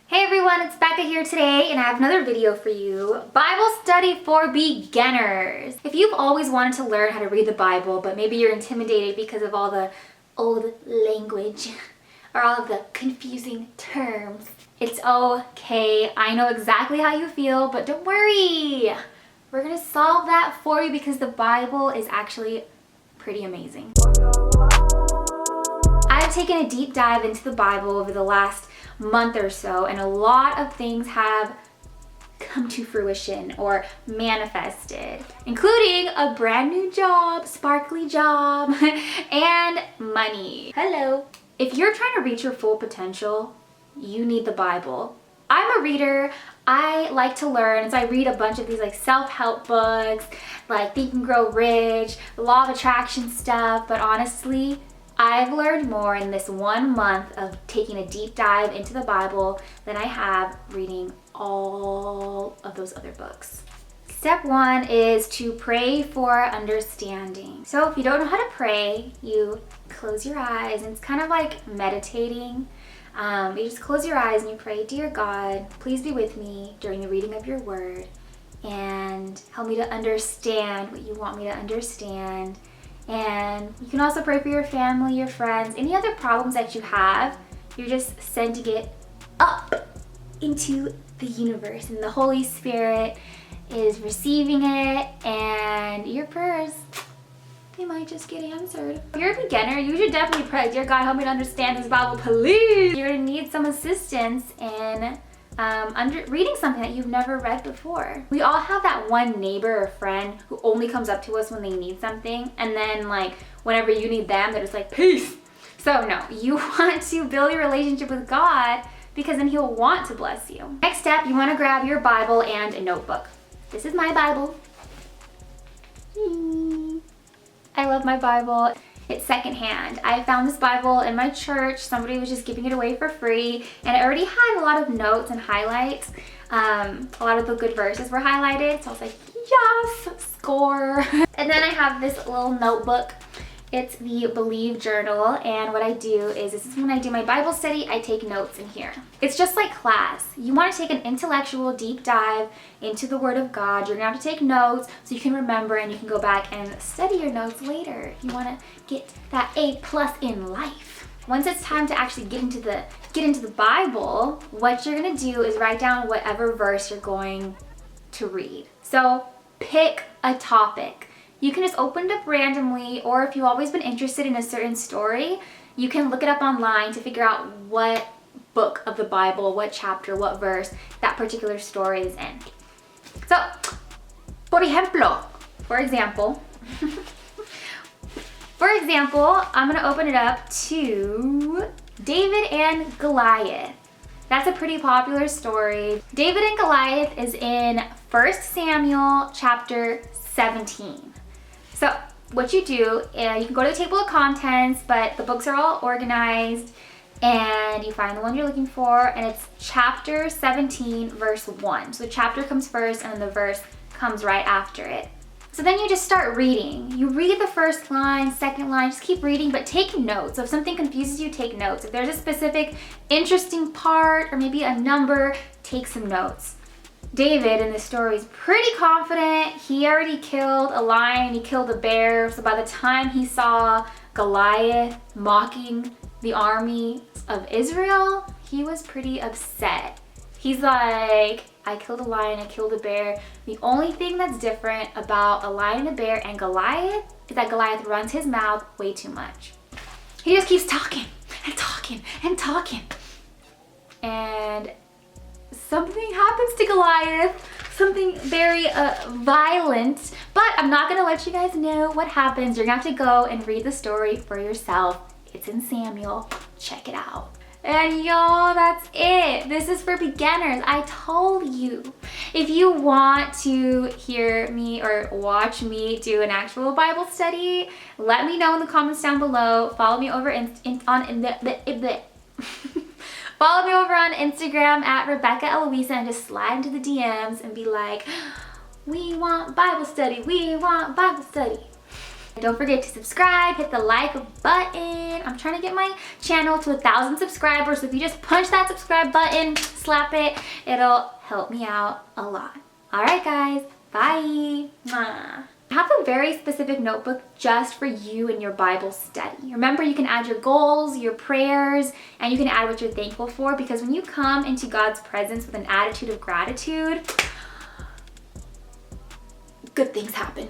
Hey everyone, it's Becca here today and I have another video for you. Bible study for beginners. If you've always wanted to learn how to read the Bible, but maybe you're intimidated because of all the old language or all of the confusing terms, it's okay. I know exactly how you feel, but don't worry. We're gonna solve that for you because the Bible is actually pretty amazing. I've taken a deep dive into the Bible over the last month or so, and a lot of things have come to fruition or manifested, including a brand new job, sparkly job, and money. Hello. If you're trying to reach your full potential, you need the Bible. I'm a reader. I like to learn, so I read a bunch of these like self-help books, like Think and Grow Rich, Law of Attraction stuff, but honestly, I've learned more in this 1 month of taking a deep dive into the Bible than I have reading all of those other books. Step 1 is to pray for understanding. So if you don't know how to pray, you close your eyes, and it's kind of like meditating. You just close your eyes and you pray, "Dear God, please be with me during the reading of your word and help me to understand what you want me to understand." And you can also pray for your family, your friends, any other problems that you have. You're just sending it up into the universe, and the Holy Spirit is receiving it, and your prayers, they might just get answered. If you're a beginner, you should definitely pray, "Dear God, help me to understand this Bible, please." You're gonna need some assistance in reading something that you've never read before. We all have that one neighbor or friend who only comes up to us when they need something, and then like whenever you need them, they're just like, "Peace." So no, you want to build a relationship with God because then He'll want to bless you. Next step, you want to grab your Bible and a notebook. This is my Bible. I love my Bible. It's secondhand. I found this Bible in my church. Somebody was just giving it away for free, and it already had a lot of notes and highlights. A lot of the good verses were highlighted, so I was like, yes, score. And then I have this little notebook. It's the Believe Journal, and what I do is, this is when I do my Bible study, I take notes in here. It's just like class. You want to take an intellectual deep dive into the Word of God. You're going to have to take notes so you can remember, and you can go back and study your notes later if you want to get that A+ in life. Once it's time to actually get into the Bible, what you're going to do is write down whatever verse you're going to read. So pick a topic. You can just open it up randomly, or if you've always been interested in a certain story, you can look it up online to figure out what book of the Bible, what chapter, what verse that particular story is in. So, for example, I'm going to open it up to David and Goliath. That's a pretty popular story. David and Goliath is in 1 Samuel chapter 17. So what you do, you can go to the table of contents, but the books are all organized, and you find the one you're looking for, and it's chapter 17, verse 1. So the chapter comes first, and then the verse comes right after it. So then you just start reading. You read the first line, second line, just keep reading, but take notes. So if something confuses you, take notes. If there's a specific interesting part or maybe a number, take some notes. David in this story is pretty confident. He already killed a lion, he killed a bear. So by the time he saw Goliath mocking the army of Israel, he was pretty upset. He's like, "I killed a lion, I killed a bear. The only thing that's different about a lion and a bear and Goliath is that Goliath runs his mouth way too much." He just keeps talking and talking and talking. And something happens to Goliath, something very violent, but I'm not gonna let you guys know what happens. You're gonna have to go and read the story for yourself. It's in Samuel, check it out. And y'all, that's it. This is for beginners. I told you. If you want to hear me or watch me do an actual Bible study, let me know in the comments down below. Follow me over Follow me over on Instagram at Rebecca Eloisa, and just slide into the DMs and be like, "We want Bible study, we want Bible study." Don't forget to subscribe, hit the like button. I'm trying to get my channel to 1,000 subscribers, so if you just punch that subscribe button, slap it. It'll help me out a lot. All right, guys. Bye. Mwah. Have a very specific notebook just for you and your Bible study. Remember, you can add your goals, your prayers, and you can add what you're thankful for, because when you come into God's presence with an attitude of gratitude, good things happen.